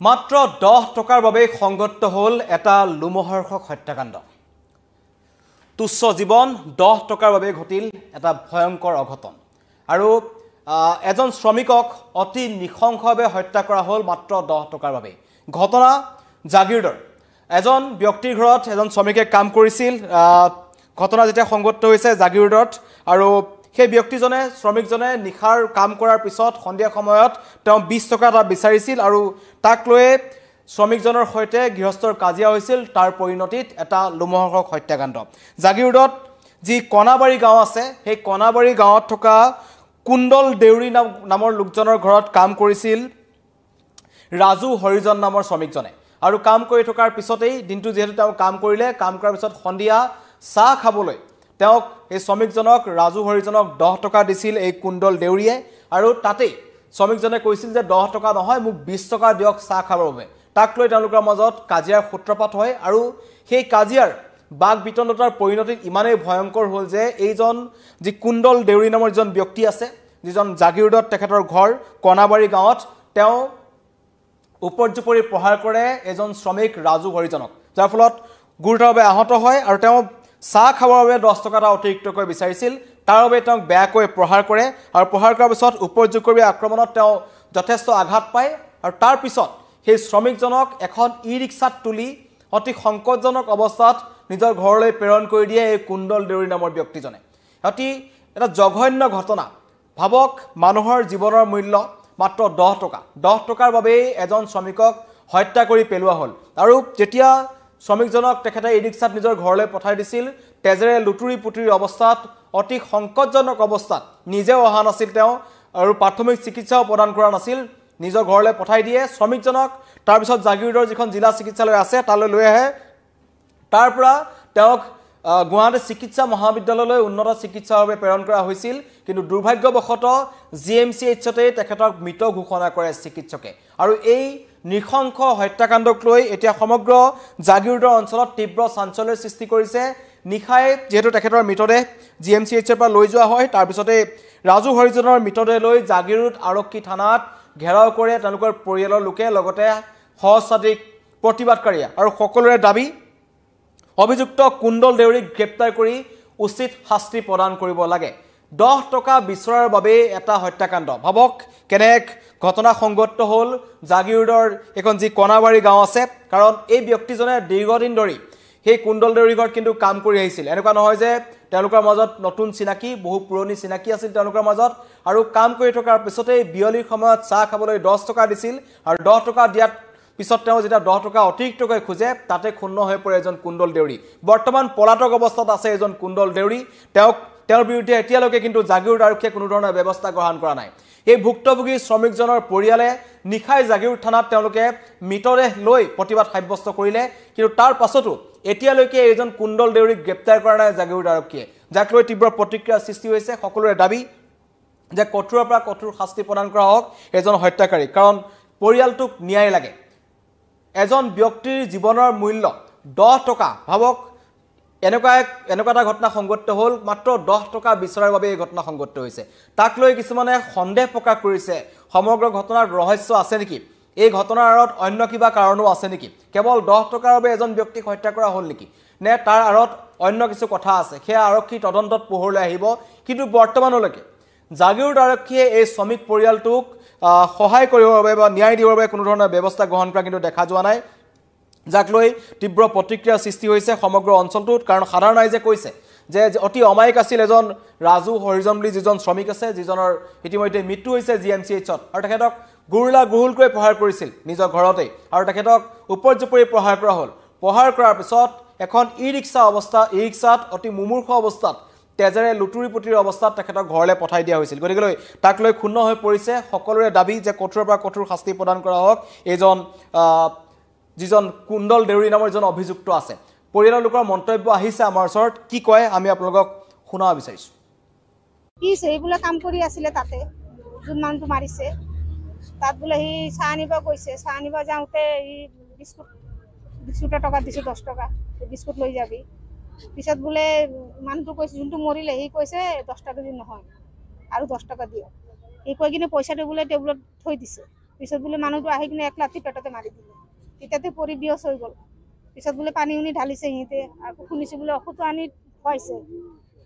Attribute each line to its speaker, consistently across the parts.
Speaker 1: মাত্ৰ 10 টকাৰ বাবে সংগঠিত হ'ল এটা লোমহৰ্ষক হত্যাকাণ্ড। তুচ্ছ জীৱন 10 টকাৰ বাবে ঘটিল এটা ভয়ংকৰ অঘটন। আৰু এজন শ্ৰমিকক অতি নিখংসভাৱে হত্যা কৰা হ'ল মাত্ৰ 10 টকাৰ বাবে। ঘটনা জাগিৰোডৰ এজন ব্যক্তিৰ ঘৰত এজন শ্ৰমিকে কাম কৰিছিল। ঘটনা যেতিয়া সংগঠিত হৈছে জাগিৰোডত, আৰু সেই ব্যক্তিজনে শ্ৰমিকজনে নিশাৰ কাম কৰাৰ পিছত সন্ধিয়া সময়ত তেওঁ 20 টকা এটা বিচাৰিছিল আৰু তাক লৈ শ্ৰমিকজনৰ সৈতে গৃহস্থৰ কাজিয়া হৈছিল। তাৰ পৰিণতিত এটা লোমহৰ্ষক হত্যাকাণ্ড। জাগিৰোডত যি কণাবাৰী গাঁও আছে, সেই কণাবাৰী গাঁৱত থকা কুণ্ডল দেউৰী নামৰ লোকজনৰ ঘৰত কাম কৰিছিল ৰাজু হৰিজন নামৰ শ্ৰমিকজনে। আৰু কাম কৰি থকাৰ পিছতেই দিনটো যিহেতু তেওঁ কাম কৰিলে, কাম কৰাৰ পিছত সন্ধিয়া চাহ খাবলৈ তেওঁক এই শ্ৰমিকজনক ৰাজু হৰিজনক 10 টকা দিছিল এই কুণ্ডল দেউৰীয়ে। আৰু তাতেই শ্ৰমিকজনে কৈছিল যে 10 টকা নহয়, মোক 20 টকা দিয়ক চাহ খাবৰ বাবে। তাক লৈ তেওঁলোকৰ মাজত কাজিয়াৰ সূত্ৰপাত হয় আৰু সেই কাজিয়াৰ বাক বিতণ্ডতাৰ পৰিণতিত ইমানেই ভয়ংকৰ হ'ল যে এইজন যি কুণ্ডল দেউৰী নামৰ যিজন ব্যক্তি আছে, যিজন জাগিৰোডত তেখেতৰ ঘৰ কণাবাৰী গাঁৱত, তেওঁ উপৰ্যুপৰি প্ৰহাৰ কৰে এজন শ্ৰমিক ৰাজু হৰিজনক, যাৰ ফলত গুৰুতৰভাৱে আহত হয়। আৰু তেওঁ চাহ খাবৰ বাবে 10 টকা এটা অতিৰিক্তকৈ বিচাৰিছিল, তাৰ বাবে তেওঁক বেয়াকৈ প্ৰহাৰ কৰে। আৰু প্ৰহাৰ কৰাৰ পিছত উপৰ্যুপৰি আক্ৰমণত তেওঁ যথেষ্ট আঘাত পায়। আৰু তাৰ পিছত সেই শ্ৰমিকজনক এখন ই ৰিক্সাত তুলি অতি সংকটজনক অৱস্থাত নিজৰ ঘৰলৈ প্ৰেৰণ কৰি দিয়ে এই কুণ্ডল দেউৰী নামৰ ব্যক্তিজনে। অতি এটা জঘন্য ঘটনা। ভাবক, মানুহৰ জীৱনৰ মূল্য মাত্ৰ 10 টকা। 10 টকাৰ বাবেই এজন শ্ৰমিকক হত্যা কৰি পেলোৱা হ'ল। আৰু যেতিয়া শ্ৰমিকজনক তেখেতে ই ৰিক্সাত নিজৰ ঘৰলৈ পঠাই দিছিল, তেজেৰে লুতুৰি পুতুৰি অৱস্থাত, অতি সংকটজনক অৱস্থাত, নিজেও অহা নাছিল তেওঁ আৰু প্ৰাথমিক চিকিৎসাও প্ৰদান কৰা নাছিল, নিজৰ ঘৰলৈ পঠাই দিয়ে শ্ৰমিকজনক। তাৰপিছত জাগিৰোডৰ যিখন জিলা চিকিৎসালয় আছে তালৈ লৈ আহে। তাৰ পৰা তেওঁক গুৱাহাটী চিকিৎসা মহাবিদ্যালয়লৈ উন্নত চিকিৎসাৰ বাবে প্ৰেৰণ কৰা হৈছিল। কিন্তু দুৰ্ভাগ্যবশতঃ GMCHতেই তেখেতক মৃত ঘোষণা কৰে চিকিৎসকে। আৰু এই নৃশংস হত্যাকাণ্ডক লৈ এতিয়া সমগ্ৰ জাগিৰোডৰ অঞ্চলত তীব্ৰ চাঞ্চল্যৰ সৃষ্টি কৰিছে। নিশাই যিহেতু তেখেতৰ মৃতদেহ GMCHৰ পৰা লৈ যোৱা হয়, তাৰপিছতে ৰাজু হৰিজনৰ মৃতদেহ লৈ জাগিৰোড আৰক্ষী থানাত ঘেৰাও কৰে তেওঁলোকৰ পৰিয়ালৰ লোকে, লগতে সহস্ৰাধিক প্ৰতিবাদকাৰীয়ে। আৰু সকলোৰে দাবী, অভিযুক্ত কুণ্ডল দেউৰীক গ্ৰেপ্তাৰ কৰি উচিত শাস্তি প্ৰদান কৰিব লাগে। 10 টকা বিচৰাৰ বাবে এটা হত্যাকাণ্ড। ভাবক কেনে ঘটনা সংঘটিত হ'ল জাগিৰোডৰ এখন যি কণাবাৰী গাঁও আছে। কাৰণ এই ব্যক্তিজনে দীৰ্ঘদিন ধৰি সেই কুণ্ডল দেউৰী ঘৰত কিন্তু কাম কৰি আহিছিল। এনেকুৱা নহয় যে তেওঁলোকৰ মাজত নতুন চিনাকি, বহু পুৰণি চিনাকি আছিল তেওঁলোকৰ মাজত। আৰু কাম কৰি থকাৰ পিছতেই বিয়লিৰ সময়ত চাহ খাবলৈ 10 টকা দিছিল। আৰু 10 টকা দিয়াত পিছত তেওঁ যেতিয়া 10 টকা অতিৰিক্তকৈ খোজে, তাতে ক্ষুণ্ণ হৈ পৰে এজন কুণ্ডল দেউৰী। বৰ্তমান পলাতক অৱস্থাত আছে এজন কুণ্ডল দেউৰী। তেওঁৰ বিৰুদ্ধে এতিয়ালৈকে কিন্তু জাগিৰোড আৰক্ষীয়ে কোনো ধৰণৰ ব্যৱস্থা গ্ৰহণ কৰা নাই। এই ভুক্তভোগী শ্ৰমিকজনৰ পৰিয়ালে নিশাই জাগিৰোড থানাত তেওঁলোকে মৃতদেহ লৈ প্ৰতিবাদ সাব্যস্ত কৰিলে। কিন্তু তাৰ পাছতো এতিয়ালৈকে এইজন কুণ্ডল দেউৰীক গ্ৰেপ্তাৰ কৰা নাই জাগিৰোড আৰক্ষীয়ে, যাক লৈ তীব্ৰ প্ৰতিক্ৰিয়াৰ সৃষ্টি হৈছে। সকলোৰে দাবী যে কঠোৰৰ পৰা কঠোৰ শাস্তি প্ৰদান কৰা হওক এজন হত্যাকাৰীক, কাৰণ পৰিয়ালটোক ন্যায় লাগে। এজন ব্যক্তিৰ জীৱনৰ মূল্য 10 টকা। ভাবক, এনেকুৱা এটা ঘটনা সংঘটিত হ'ল, মাত্ৰ 10 টকা বিচৰাৰ বাবে এই ঘটনা সংঘটিত হৈছে। তাক লৈ কিছুমানে সন্দেহ প্ৰকাশ কৰিছে, সমগ্ৰ ঘটনাৰ ৰহস্য আছে নেকি, এই ঘটনাৰ আঁৰত অন্য কিবা কাৰণো আছে নেকি, কেৱল 10 টকাৰ বাবে এজন ব্যক্তিক হত্যা কৰা হ'ল নেকি, নে তাৰ আঁৰত অন্য কিছু কথা আছে, সেয়া আৰক্ষী তদন্তত পোহৰলৈ আহিব। কিন্তু বৰ্তমানলৈকে জাগিৰোড আৰক্ষীয়ে এই শ্ৰমিক পৰিয়ালটোক সহায় কৰিবৰ বাবে বা ন্যায় দিবৰ বাবে কোনো ধৰণৰ ব্যৱস্থা গ্ৰহণ কৰা কিন্তু দেখা যোৱা নাই, যাক লৈ তীব্ৰ প্ৰতিক্ৰিয়াৰ সৃষ্টি হৈছে সমগ্ৰ অঞ্চলটোত। কাৰণ সাধাৰণ ৰাইজে কৈছে যে অতি অমায়িক আছিল এজন ৰাজু হৰিজন বুলি যিজন শ্ৰমিক আছে, যিজনৰ ইতিমধ্যে মৃত্যু হৈছে GMCHত। আৰু তেখেতক গুৰুলকৈ প্ৰহাৰ কৰিছিল নিজৰ ঘৰতেই, আৰু তেখেতক উপৰ্যুপৰি প্ৰহাৰ কৰা হ'ল। প্ৰহাৰ কৰাৰ পিছত এখন ই ৰিক্সাত অতি মুমূৰ্ষ অৱস্থাত, তেজেৰে লুতুৰি পুতুৰি অৱস্থাত তেখেতক ঘৰলৈ পঠাই দিয়া হৈছিল। গতিকে তাক লৈ ক্ষুণ্ণ হৈ পৰিছে। সকলোৰে দাবী যে কঠোৰৰ পৰা কঠোৰ শাস্তি প্ৰদান কৰা হওক এইজন যিজন কুণ্ডল দেউৰী নামৰ যিজন অভিযুক্ত আছে। পৰিয়ালৰ লোকৰ মন্তব্য আহিছে আমাৰ ওচৰত, কি কয় আমি আপোনালোকক শুনাব বিচাৰিছোঁ।
Speaker 2: কি সেইবোলে কাম কৰি আছিলে তাতে, যোন মানুহটো মাৰিছে তাত বোলে সি চাহ আনিব গৈছে। চাহ আনিব যাওঁতে সি বিস্কুটৰ টকা দিছোঁ 10 টকা, বিস্কুট লৈ যাবি। পিছত বোলে মানুহটো কৈছে, যোনটো মৰিলে সি কৈছে 10 টকা দি নহয় আৰু 10 টকা দিয়ক। সি কৈ কিনে পইচাটো বোলে টেবুলত থৈ দিছে। পিছত বোলে মানুহটো আহি কিনে এক লাঠি পেটতে মাৰি দিলে তেতিয়াতে পৰি বিয়চ হৈ গ'ল পিছত বোলে পানী উনি ঢালিছে সিহঁতে আকৌ শুনিছোঁ বোলে ঔষধটো আনি খুৱাইছে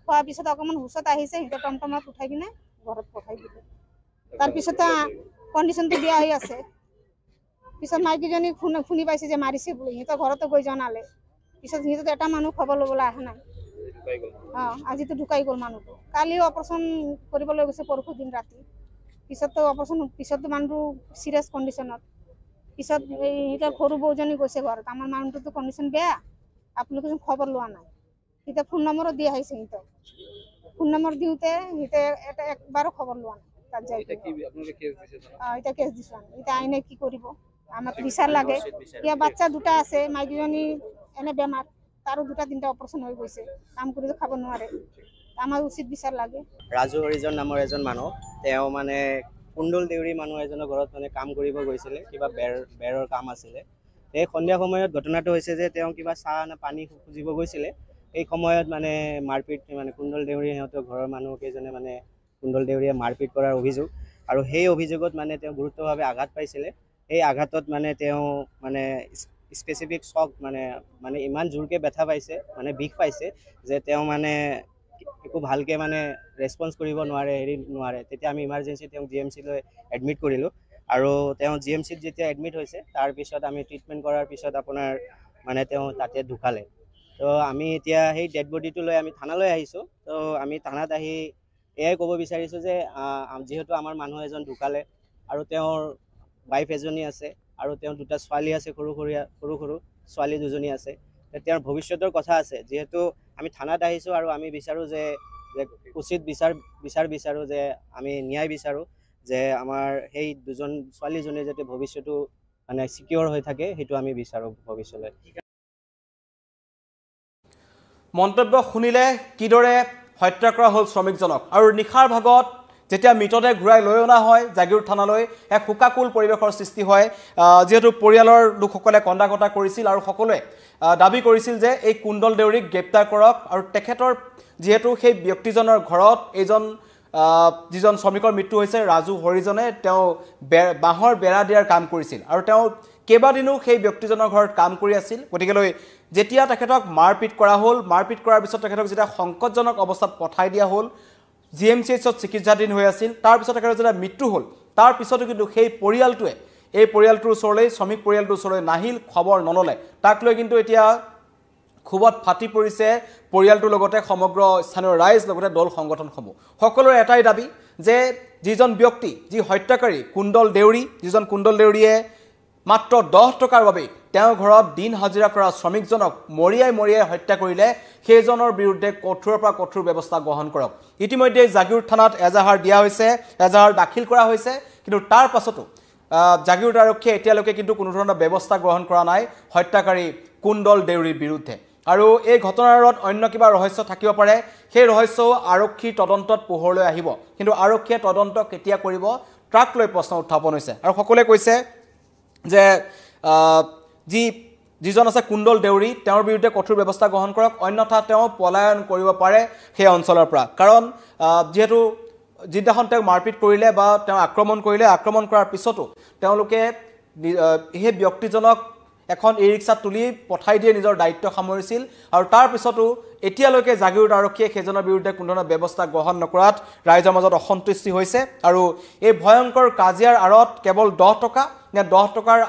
Speaker 2: খোৱাৰ পিছত অকণমান হুঁচত আহিছে সিহঁতে টমটমত উঠাই কিনে ঘৰত পঠাই দিলে তাৰপিছতে কণ্ডিশ্যনটো বেয়া হৈ আছে পিছত মাইকীজনী শুনি পাইছে যে মাৰিছে বুলি সিহঁতৰ ঘৰতো গৈ জনালে পিছত সিহঁতে এটা মানুহ খবৰ ল'বলৈ অহা নাই আজিতো ঢুকাই গ'ল মানুহটো কালিও অপাৰেশ্যন কৰিবলৈ গৈছে পৰশু দিন ৰাতি পিছতো অপাৰেশ্যন পিছতো মানুহটো চিৰিয়াছ কণ্ডিশ্যনত পিছত এই সিহঁতৰ সৰু বৌজনী গৈছে ঘৰত আমাৰ মানুহটোতো কণ্ডিশ্যন বেয়া আপোনালোকে খবৰ লোৱা নাই এতিয়া ফোন নম্বৰো দি আহিছে সিহঁতক ফোন নম্বৰ দিওঁতে সিহঁতে এটা একবাৰো খবৰ লোৱা নাই তাত যাই এতিয়া কেছ দিছোঁ এতিয়া আইনে কি কৰিব আমাক বিচাৰ লাগে ইয়াৰ বাচ্চা দুটা আছে মাইকীজনী এনে বেমাৰ তাৰো দুটা তিনিটা অপাৰেশ্যন হৈ গৈছে কাম কৰিতো খাব নোৱাৰে আমাৰ উচিত বিচাৰ লাগে
Speaker 3: ৰাজু হৰিজন নামৰ এজন মানুহ তেওঁ মানে কুণ্ডল দেউৰী মানুহ এজনৰ ঘৰত মানে কাম কৰিব গৈছিলে কিবা বেৰৰ কাম আছিলে এই সন্ধিয়া সময়ত ঘটনাটো হৈছে যে তেওঁ কিবা চাহ নে পানী খুজিব গৈছিলে এই সময়ত মানে মাৰপিট মানে কুণ্ডল দেউৰী সিহঁতৰ ঘৰৰ মানুহ কেইজনে মানে কুণ্ডল দেউৰীয়ে মাৰপিট কৰাৰ অভিযোগ আৰু সেই অভিযোগত মানে তেওঁ গুৰুত্বভাৱে আঘাত পাইছিলে এই আঘাতত মানে তেওঁ মানে স্পেচিফিক চক মানে ইমান জোৰকৈ ব্যথা পাইছে মানে বিষ পাইছে যে তেওঁ মানে একো ভালকৈ মানে ৰেছপন্স কৰিব নোৱাৰে তেতিয়া আমি ইমাৰ্জেঞ্চি তেওঁক GMC-লৈ এডমিট কৰিলোঁ আৰু তেওঁ GMC-ত যেতিয়া এডমিট হৈছে তাৰপিছত আমি ট্ৰিটমেণ্ট কৰাৰ পিছত আপোনাৰ মানে তেওঁ তাতে ঢুকালে তো আমি এতিয়া সেই ডেড বডিটো লৈ আমি থানালৈ আহিছোঁ তো আমি থানাত আহি এয়াই ক'ব বিচাৰিছোঁ যে যিহেতু আমাৰ মানুহ এজন ঢুকালে আৰু তেওঁৰ ৱাইফ এজনী আছে আৰু তেওঁৰ দুটা ছোৱালী আছে সৰু সৰু ছোৱালী দুজনী আছে তেওঁৰ ভৱিষ্যতৰ কথা আছে যিহেতু আমি থানাত আহিছোঁ আৰু আমি বিচাৰোঁ যে উচিত বিচাৰোঁ যে আমি ন্যায় বিচাৰোঁ যে আমাৰ সেই দুজন ছোৱালীজনীৰ যাতে ভৱিষ্যতো মানে চিকিউৰ হৈ থাকে সেইটো আমি বিচাৰোঁ ভৱিষ্যতলৈ
Speaker 1: মন্তব্য শুনিলে কিদৰে হত্যা কৰা হ'ল শ্ৰমিকজনক আৰু নিশাৰ ভাগত যেতিয়া মৃতদেহ ঘূৰাই লৈ অনা হয় জাগিৰোড থানালৈ এক শোকাকুল পৰিৱেশৰ সৃষ্টি হয় যেহেতু পৰিয়ালৰ লোকসকলে কন্দা কটা কৰিছিল আৰু সকলোৱে দাবী কৰিছিল যে এই কুণ্ডল দেউৰীক গ্ৰেপ্তাৰ কৰক আৰু তেখেতৰ যেহেতু সেই ব্যক্তিজনৰ ঘৰত এইজন যিজন শ্ৰমিকৰ মৃত্যু হৈছে ৰাজু হৰিজনে তেওঁ বাঁহৰ বেৰা দিয়াৰ কাম কৰিছিল আৰু তেওঁ কেইবাদিনো সেই ব্যক্তিজনৰ ঘৰত কাম কৰি আছিল গতিকেলৈ যেতিয়া তেখেতক মাৰপিট কৰা হ'ল মাৰপিট কৰাৰ পিছত তেখেতক যেতিয়া সংকটজনক অৱস্থাত পঠাই দিয়া হ'ল GMCHত চিকিৎসাধীন হৈ আছিল তাৰপিছত তেখেতৰ যেতিয়া মৃত্যু হ'ল তাৰপিছতো কিন্তু সেই পৰিয়ালটোৱে এই পৰিয়ালটোৰ ওচৰলৈ শ্ৰমিক পৰিয়ালটোৰ ওচৰলৈ নাহিল খবৰ নললে তাক লৈ কিন্তু এতিয়া খুবত ফাটি পৰিছে পৰিয়ালটোৰ লগতে সমগ্ৰ স্থানীয় ৰাইজ লগতে দল সংগঠনসমূহ সকলোৰে এটাই দাবী যে যিজন ব্যক্তি যি হত্যাকাৰী কুণ্ডল দেউৰী যিজন কুণ্ডল দেউৰীয়ে মাত্ৰ 10 টকাৰ বাবে তেওঁৰ ঘৰত দিন হাজিৰা কৰা শ্ৰমিকজনক মৰিয়াই হত্যা কৰিলে সেইজনৰ বিৰুদ্ধে কঠোৰৰ পৰা কঠোৰ ব্যৱস্থা গ্ৰহণ কৰক ইতিমধ্যে জাগিৰোড থানাত এজাহাৰ দিয়া হৈছে এজাহাৰ দাখিল কৰা হৈছে কিন্তু তাৰ পাছতো জাগিৰোড আৰক্ষীয়ে এতিয়ালৈকে কিন্তু কোনো ধৰণৰ ব্যৱস্থা গ্ৰহণ কৰা নাই হত্যাকাৰী কুণ্ডল দেউৰীৰ বিৰুদ্ধে আৰু এই ঘটনাৰ অন্য কিবা ৰহস্য থাকিব পাৰে সেই ৰহস্য আৰক্ষীৰ তদন্তত পোহৰলৈ আহিব কিন্তু আৰক্ষীয়ে তদন্ত কেতিয়া কৰিব তাক লৈ প্ৰশ্ন উত্থাপন হৈছে আৰু সকলোৱে কৈছে যে যিজন আছে কুণ্ডল দেউৰী তেওঁৰ বিৰুদ্ধে কঠোৰ ব্যৱস্থা গ্ৰহণ কৰক অন্যথা তেওঁ পলায়ন কৰিব পাৰে সেই অঞ্চলৰ পৰা কাৰণ যেহেতু যিদিনাখন তেওঁক মাৰপিট কৰিলে বা তেওঁ আক্ৰমণ কৰিলে আক্ৰমণ কৰাৰ পিছতো তেওঁলোকে সেই ব্যক্তিজনক এখন ই-ৰিক্সাত তুলি পঠাই দিয়ে নিজৰ দায়িত্ব সামৰিছিল আৰু তাৰ পিছতো এতিয়ালৈকে জাগিৰোড আৰক্ষীয়ে সেইজনৰ বিৰুদ্ধে কোনো ধৰণৰ ব্যৱস্থা গ্ৰহণ নকৰাত ৰাইজৰ মাজত অসন্তুষ্টি হৈছে আৰু এই ভয়ংকৰ কাজিয়াৰ আঁৰত কেৱল 10 টকা নে 10 টকাৰ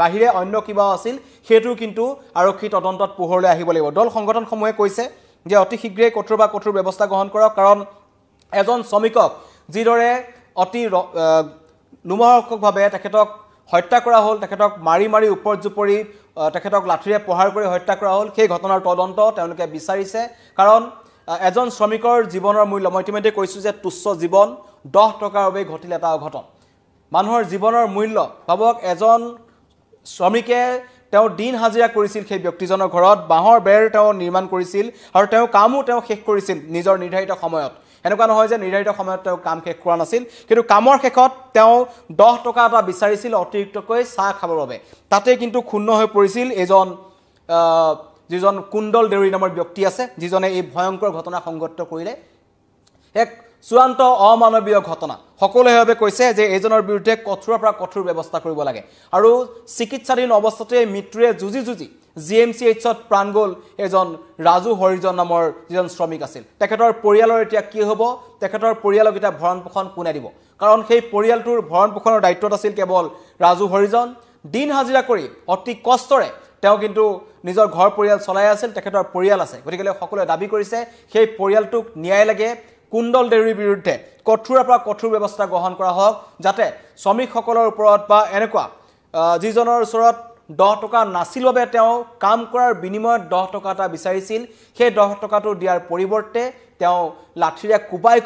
Speaker 1: বাহিৰে অন্য কিবা আছিল সেইটো কিন্তু আৰক্ষী তদন্তত পোহৰলৈ আহিব লাগিব দল সংগঠনসমূহে কৈছে যে অতি শীঘ্ৰে কঠোৰ বা কঠোৰ ব্যৱস্থা গ্ৰহণ কৰক কাৰণ এজন শ্ৰমিকক যিদৰে অতি লোমহৰ্ষকভাৱে তেখেতক হত্যা কৰা হ'ল তেখেতক মাৰি ওপৰত জুপৰি তেখেতক লাঠিৰে প্ৰহাৰ কৰি হত্যা কৰা হ'ল সেই ঘটনাৰ তদন্ত তেওঁলোকে বিচাৰিছে কাৰণ এজন শ্ৰমিকৰ জীৱনৰ মূল্য মই ইতিমধ্যে কৈছোঁ যে তুচ্ছ জীৱন 10 টকাৰ বাবে ঘটিল এটা অঘটন মানুহৰ জীৱনৰ মূল্য ভাবক এজন শ্ৰমিকে তেওঁ দিন হাজিৰা কৰিছিল সেই ব্যক্তিজনৰ ঘৰত বাঁহৰ বেৰ তেওঁ নিৰ্মাণ কৰিছিল আৰু তেওঁ কামো তেওঁ শেষ কৰিছিল নিজৰ নিৰ্ধাৰিত সময়ত এনেকুৱা নহয় যে নিৰ্ধাৰিত সময়ত তেওঁ কাম শেষ কৰা নাছিল কিন্তু কামৰ শেষত তেওঁ 10 টকা এটা বিচাৰিছিল অতিৰিক্তকৈ চাহ খাবৰ বাবে তাতে কিন্তু ক্ষুণ্ণ হৈ পৰিছিল এজন যিজন কুণ্ডল দেউৰী নামৰ ব্যক্তি আছে যিজনে এই ভয়ংকৰ ঘটনা সংঘটিত কৰিলে এক চূড়ান্ত অমানৱীয় ঘটনা সকলোৱে ভাবে কৈছে যে এইজনৰ বিৰুদ্ধে কঠোৰৰ পৰা কঠোৰ ব্যৱস্থা কৰিব লাগে আৰু চিকিৎসাধীন অৱস্থাতে মৃত্যুৰে যুঁজি GMCHত প্ৰাণ গ'ল এজন ৰাজু হৰিজন নামৰ যিজন শ্ৰমিক আছিল তেখেতৰ পৰিয়ালৰ এতিয়া কি হ'ব তেখেতৰ পৰিয়ালক এটা ভৰণ পোষণ কোনে দিব কাৰণ সেই পৰিয়ালটোৰ ভৰণ পোষণৰ দায়িত্বত আছিল কেৱল ৰাজু হৰিজন দিন হাজিৰা কৰি অতি কষ্টৰে তেওঁ কিন্তু নিজৰ ঘৰ পৰিয়াল চলাই আছিল তেখেতৰ পৰিয়াল আছে গতিকে সকলোৱে দাবী কৰিছে সেই পৰিয়ালটোক ন্যায় লাগে কুণ্ডল দেউৰীৰ বিৰুদ্ধে কঠোৰৰ পৰা কঠোৰ ব্যৱস্থা গ্ৰহণ কৰা হওক যাতে শ্ৰমিকসকলৰ ওপৰত বা এনেকুৱা যিজনৰ ওচৰত 10 টকা নাছিল বাবে তেওঁ কাম কৰাৰ বিনিময়ত 10 টকা এটা বিচাৰিছিল সেই 10 টকাটো দিয়াৰ পৰিৱৰ্তে তেওঁ লাঠিৰে কুবাই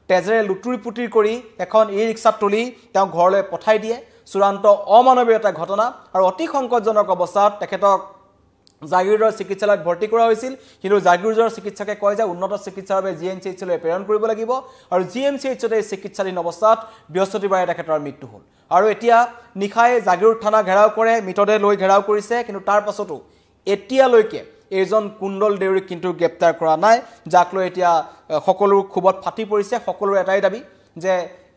Speaker 1: তেজেৰে লুটুৰি-পুটুৰি কৰি এখন ই-ৰিক্সাত তুলি তেওঁ ঘৰলৈ পঠাই দিয়ে চূড়ান্ত অমানৱীয় এটা ঘটনা আৰু অতি সংকটজনক অৱস্থাত তেখেতক জাগিৰোডৰ চিকিৎসালয়ত ভৰ্তি কৰা হৈছিল কিন্তু জাগিৰোডৰ চিকিৎসকে কয় যে উন্নত চিকিৎসাৰ বাবে GMCHলৈ প্ৰেৰণ কৰিব লাগিব আৰু GMCHতে চিকিৎসাধীন অৱস্থাত বৃহস্পতিবাৰে তেখেতৰ মৃত্যু হ'ল আৰু এতিয়া নিখাই জাগিৰোড থানা ঘেৰাও কৰে মৃতদেহ লৈ ঘেৰাও কৰিছে কিন্তু তাৰ পাছতো এতিয়ালৈকে এইজন কুণ্ডল দেউৰীক কিন্তু গ্ৰেপ্তাৰ কৰা নাই যাক লৈ এতিয়া সকলো খুবত ফাটি পৰিছে সকলোৰ এটাই দাবী যে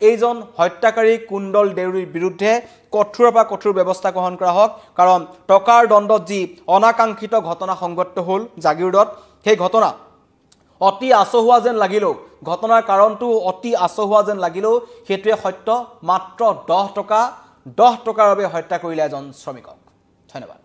Speaker 1: এইজন হত্যাকাৰী কুণ্ডল দেউৰীৰ বিৰুদ্ধে কঠোৰৰ পৰা কঠোৰ ব্যৱস্থা গ্ৰহণ কৰা হওক কাৰণ টকাৰ দণ্ডত যি অনাকাংক্ষিত ঘটনা সংঘটিত হ'ল জাগিৰোডত সেই ঘটনা অতি আচহুৱা যেন লাগিলেও ঘটনাৰ কাৰণটো অতি আচহুৱা যেন লাগিলেও হেতুৱে সত্য মাত্ৰ 10 টকাৰ বাবে হত্যা কৰিলে এজন শ্ৰমিকক ধন্যবাদ